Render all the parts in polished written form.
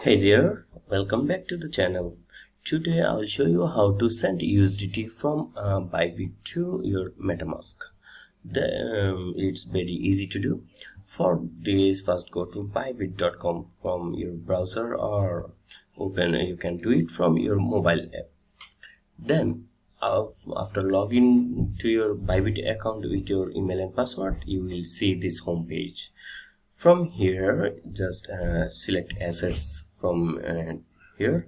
Hey there, welcome back to the channel. Today I'll show you how to send USDT from Bybit to your Metamask. It's very easy to do. For this, first go to bybit.com from your browser or you can do it from your mobile app. Then after login to your Bybit account with your email and password, you will see this home page. From here, just select assets from here.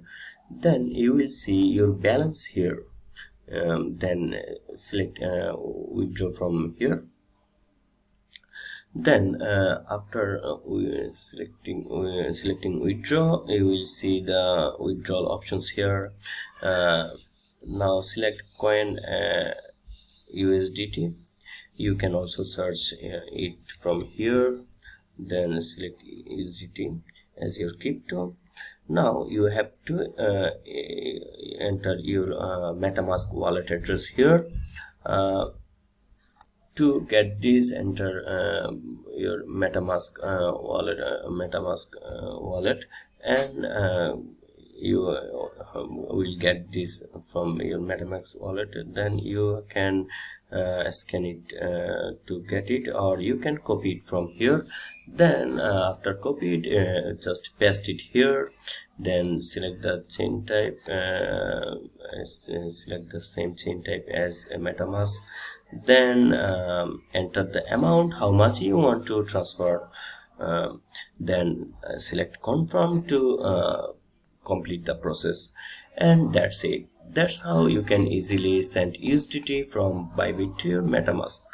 Then you will see your balance here. Then select withdraw from here. Then after selecting withdraw, you will see the withdrawal options here. Now select coin USDT. You can also search it from here. Then select USDT as your crypto. Now you have to enter your Metamask wallet address here. To get this, enter your Metamask wallet, and you will get this from your Metamask wallet. Then you can scan it to get it, or you can copy it from here. Then after copy it, just paste it here. Then select the chain type, select the same chain type as a Metamask. Then enter the amount, how much you want to transfer. Then select confirm to complete the process, and that's it. That's how you can easily send USDT from Bybit to your Metamask.